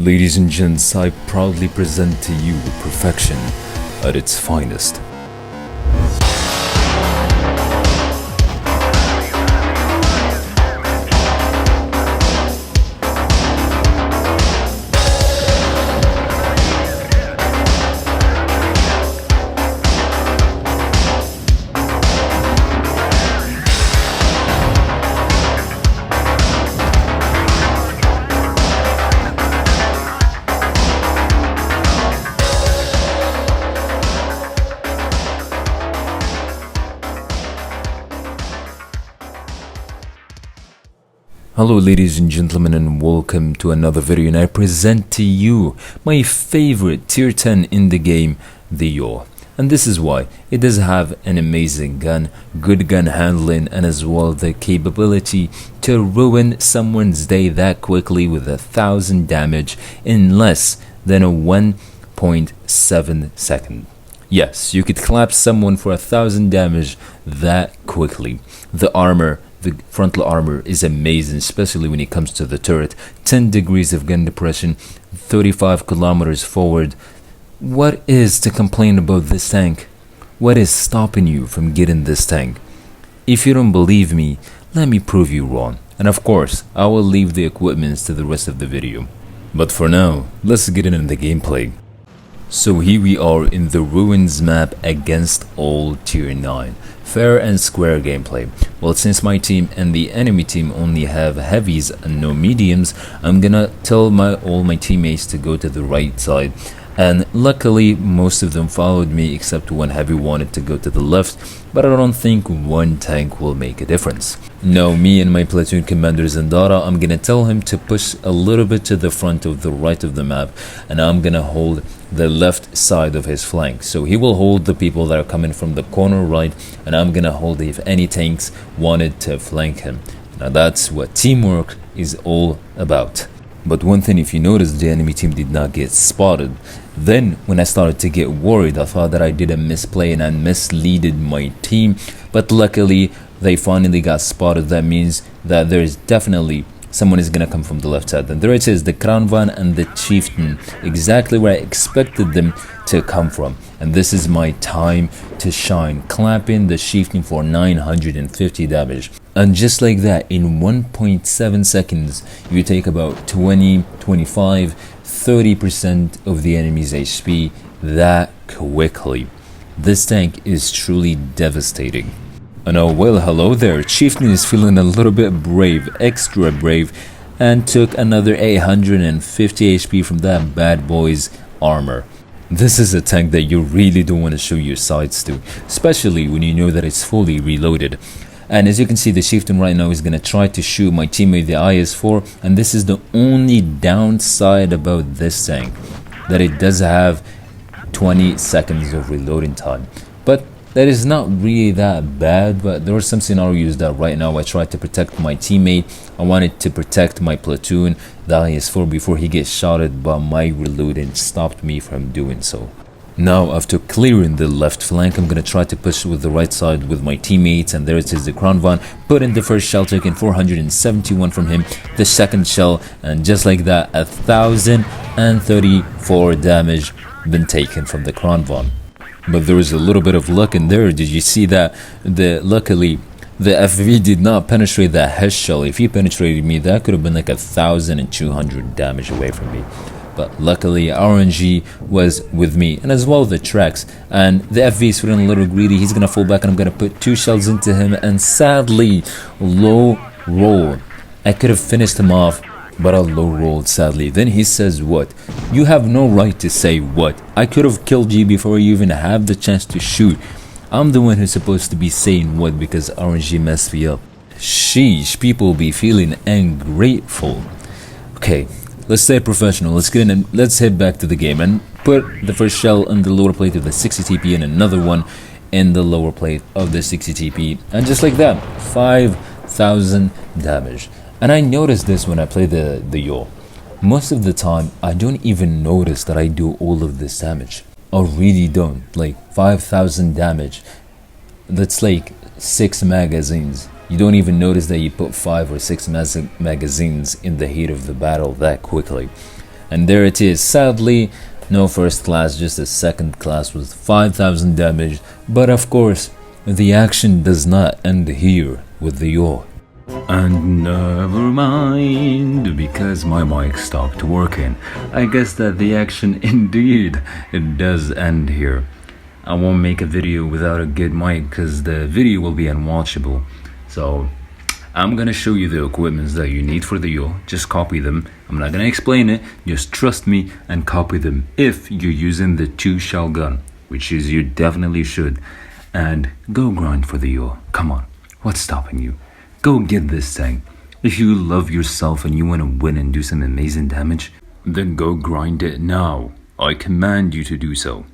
Ladies and gents, I proudly present to you perfection at its finest. Hello ladies and gentlemen, and welcome to another video, and I present to you my favorite tier 10 in the game, the YOR. And this is why it does have an amazing gun, good gun handling, and as well the capability to ruin someone's day that quickly with 1,000 damage in less than a 1.7 second. Yes, you could clap someone for 1,000 damage that quickly. The armor, the frontal armor, is amazing, especially when it comes to the turret. 10 degrees of gun depression, 35 kilometers forward. What is to complain about this tank? What is stopping you from getting this tank? If you don't believe me, let me prove you wrong. And of course, I will leave the equipments to the rest of the video. But for now, let's get into the gameplay. So here we are in the Ruins map against all tier 9. Fair and square gameplay. Well, since my team and the enemy team only have heavies and no mediums, I'm gonna tell all my teammates to go to the right side. And luckily, most of them followed me except one heavy wanted to go to the left, but I don't think one tank will make a difference. No, me and my platoon commander Zandara, I'm gonna tell him to push a little bit to the front of the right of the map, and I'm gonna hold the left side of his flank. So he will hold the people that are coming from the corner right, and I'm gonna hold if any tanks wanted to flank him. Now that's what teamwork is all about. But one thing, if you notice, the enemy team did not get spotted. Then when I started to get worried, I thought that I did a misplay and I misleaded my team, but luckily they finally got spotted. That means that there's definitely someone is gonna come from the left side, and there it is, the Crown Van and the Chieftain, exactly where I expected them to come from. And this is my time to shine, clapping the Chieftain for 950 damage. And just like that, in 1.7 seconds, you take about 20, 25, 30% of the enemy's HP that quickly. This tank is truly devastating. And oh well, hello there, Chieftain is feeling a little bit brave, extra brave, and took another 850 HP from that bad boy's armor. This is a tank that you really don't want to show your sides to, especially when you know that it's fully reloaded. And as you can see, the Chieftain right now is going to try to shoot my teammate, the IS-4, and this is the only downside about this tank, that it does have 20 seconds of reloading time. But that is not really that bad, but there are some scenarios that right now I tried to protect my teammate. I wanted to protect my platoon, the IS-4, before he gets shotted, but my reloading stopped me from doing so. Now, after clearing the left flank, I'm gonna try to push with the right side with my teammates, and there it is, the Crown Van. Put in the first shell, taking 471 from him, the second shell, and just like that, 1,034 damage been taken from the Crown Van. But there was a little bit of luck in there. Did you see that? Luckily, the FV did not penetrate that head shell. If he penetrated me, that could have been like 1,200 damage away from me. But luckily, RNG was with me, and as well the tracks. And the FV is feeling a little greedy. He's gonna fall back, and I'm gonna put 2 shells into him. And sadly, low roll. I could have finished him off, but I low rolled sadly. Then he says, "What? You have no right to say what. I could have killed you before you even have the chance to shoot." I'm the one who's supposed to be saying what because RNG messed me up. Sheesh, people be feeling ungrateful. Okay, let's stay professional. Let's get in and let's head back to the game and put the first shell on the lower plate of the 60 TP and another one in the lower plate of the 60 TP. And just like that, 5,000 damage. And I noticed this when I play the YOR. Most of the time, I don't even notice that I do all of this damage. I really don't. Like 5,000 damage. That's like 6 magazines. You don't even notice that you put 5 or 6 magazines in the heat of the battle that quickly. And there it is. Sadly, no first class, just a second class with 5,000 damage. But of course, the action does not end here with the yaw. And never mind, because my mic stopped working. I guess that the action indeed, it does end here. I won't make a video without a good mic because the video will be unwatchable. So I'm gonna show you the equipments that you need for the yaw. Just copy them. I'm not gonna explain it, just trust me and copy them if you're using the 2-shell gun, which is you definitely should. And go grind for the yaw. Come on, what's stopping you? Go get this thing. If you love yourself and you want to win and do some amazing damage, then go grind it now. I command you to do so.